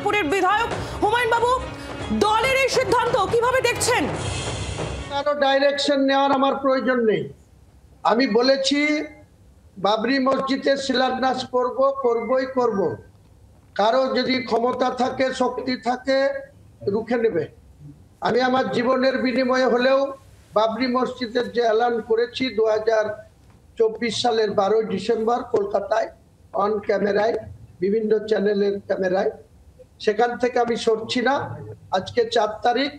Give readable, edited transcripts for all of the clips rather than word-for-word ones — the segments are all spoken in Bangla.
দুর্গাপুরের বিধায়ক হুমায়ুন বাবু, দলের এই সিদ্ধান্ত কিভাবে দেখছেন? কারো ডাইরেকশন নেওয়ার আমার প্রয়োজন নেই। আমি বলেছি বাবরি মসজিদের শিলান্যাস করবই। কারো যদি ক্ষমতা থাকে, শক্তি থাকে, রুখে নেবে। আমি আমার জীবনের বিনিময়ে হলেও বাবরি মসজিদের যে এলান করেছি 2024 সালের 12 ডিসেম্বর কলকাতায় অন ক্যামেরায়, বিভিন্ন চ্যানেলের ক্যামেরায়, সেখান থেকে আমি সরছি না। আজকে 4 তারিখ,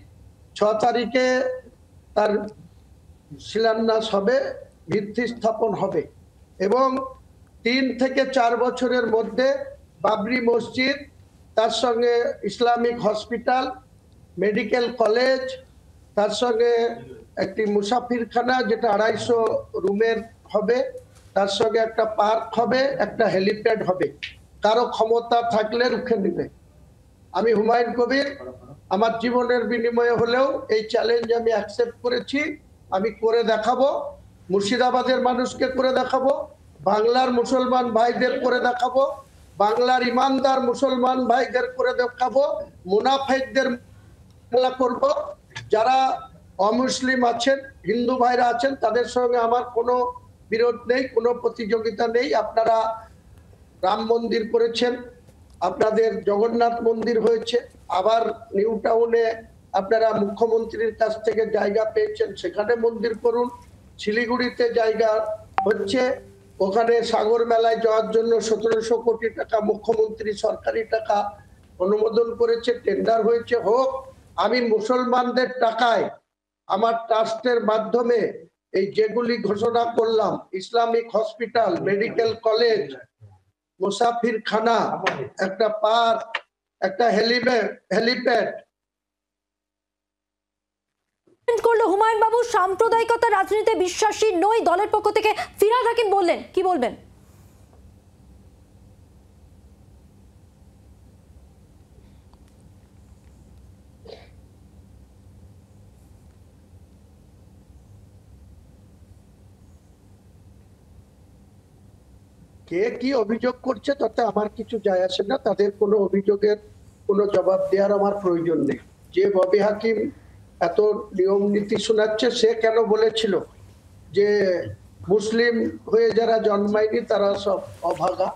6 তারিখে তার শিলান্যাস হবে, ভিত্তি স্থাপন হবে এবং 3 থেকে 4 বছরের মধ্যে বাবরি মসজিদ, তার সঙ্গে ইসলামিক হসপিটাল, মেডিকেল কলেজ, তার সঙ্গে একটি মুসাফিরখানা যেটা 250 রুমের হবে, তার সঙ্গে একটা পার্ক হবে, একটা হেলিপ্যাড হবে। কারো ক্ষমতা থাকলে রুখে নেবে। আমি হুমায়ুন কবির আমার জীবনের বিনিময়ে হলেও এই চ্যালেঞ্জ আমি অ্যাকসেপ্ট করেছি। আমি করে দেখাবো, মুর্শিদাবাদের মানুষকে করে দেখাবো, বাংলার মুসলমান ভাইদের করে দেখাবো, বাংলার ইমানদার মুসলমান ভাইদের করে দেখাবো, মুনাফিকদের করব। যারা অমুসলিম আছেন, হিন্দু ভাইরা আছেন, তাদের সঙ্গে আমার কোনো বিরোধ নেই, কোনো প্রতিযোগিতা নেই। আপনারা রাম মন্দির করেছেন, আপনাদের জগন্নাথ মন্দির হয়েছে, আবার নিউ টাউনে আপনারা মুখ্যমন্ত্রীর কাছ থেকে জায়গা পেয়েছেন, সেখানে মন্দির করুন। শিলিগুড়িতে জায়গা হচ্ছে, ওখানে সাগর মেলায় যাওয়ার জন্য 1700 কোটি টাকা মুখ্যমন্ত্রী সরকারি টাকা অনুমোদন করেছে, টেন্ডার হয়েছে, হোক। আমি মুসলমানদের টাকায় আমার ট্রাস্টের মাধ্যমে এই যেগুলি ঘোষণা করলাম, ইসলামিক হসপিটাল, মেডিকেল কলেজ, মুসাফিরখানা, একটা পার্ক, একটা হেলিপ্যাড করলো হুমায়ুন বাবু। সাম্প্রদায়িকতা রাজনীতিতে বিশ্বাসী নই দলের পক্ষ থেকে ফিরহাদ হাকিম বললেন, কি বলবেন? কে কি অভিযোগ করছে তাতে আমার কিছু যায় আসে না। তাদের কোনো অভিযোগের কোনো জবাব দেওয়ার আমার প্রয়োজন নেই। যে ববি হাকিম এত নিয়ম নীতি শোনাচ্ছে, সে কেন বলেছিল যে মুসলিম হয়ে যারা জন্মায়নি তারা সব অভাগা?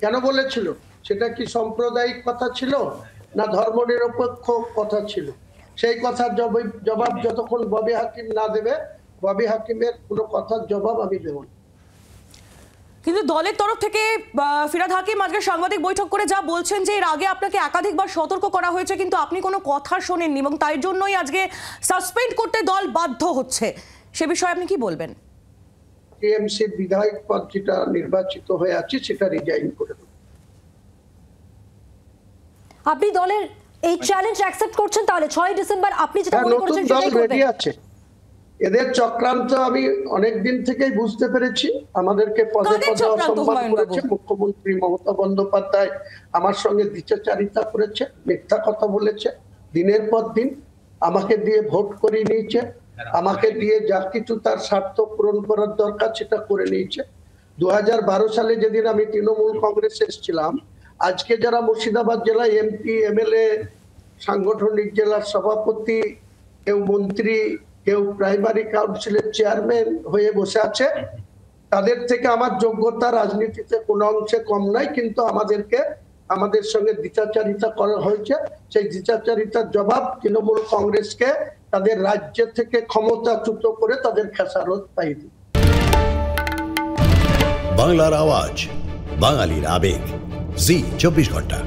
কেন বলেছিল? সেটা কি সাম্প্রদায়িক কথা ছিল না ধর্মনিরপেক্ষ কথা ছিল? সেই কথার জবাব যতক্ষণ ববি হাকিম না দেবে, ববি হাকিমের কোনো কথার জবাব আমি দেব না। কিন্তু দলের তরফ থেকে ফিরহাদ হাকিম আজকে সাংবাদিক বৈঠক করে যা বলছেন যে এর আগে আপনাকে একাধিকবার সতর্ক করা হয়েছে কিন্তু আপনি কোনো কথা শোনেননি এবং তাই জন্যই আজকে সাসপেন্ড করতে দল বাধ্য হচ্ছে, সে বিষয়ে আপনি কি বলবেন? টিএমসি বিধায়ক পদ যেটা নির্বাচিত হয়ে আছে সেটা রিজাইন করে দেব। আপনি দলের এই চ্যালেঞ্জ অ্যাকসেপ্ট করছেন? তাহলে 6 ডিসেম্বর আপনি যেটা মনে করছেন সেটাই করবেন? রেডি আছে। এদের চক্রান্ত আমি অনেক দিন থেকেই বুঝতে পেরেছি। আমাদেরকে পদে পদে অসম্মান করেছে। মুখ্যমন্ত্রী মমতা বন্দ্যোপাধ্যায় আমার সঙ্গে দ্বিচারিতা করেছে, মিথ্যা কথা বলেছে, দিনের পর দিন আমাকে দিয়ে ভোট করিয়ে নিয়েছে, আমাকে দিয়ে যা কিছু তার স্বার্থ পূরণ করার দরকার সেটা করে নিয়েছে। 2012 সালে যেদিন আমি তৃণমূল কংগ্রেসে এসেছিলাম, আজকে যারা মুর্শিদাবাদ জেলায় এমপি, এমএলএ, সাংগঠনিক জেলার সভাপতি, কেউ মন্ত্রী, কেউ প্রাইমারি কাউন্সিলের চেয়ারম্যান হয়ে বসে আছে, তাদের থেকে আমার যোগ্যতা রাজনীতিতে কোনো অংশে কম নাই। কিন্তু আমাদের সঙ্গে দ্বিচারিতা করা হয়েছে। সেই দ্বিচারিতার জবাব তৃণমূল কংগ্রেসকে তাদের রাজ্য থেকে ক্ষমতাচ্যুত করে তাদের খেসারত পাই দিই। বাংলার আওয়াজ, বাঙালির আবেগ, জি 24 ঘন্টা।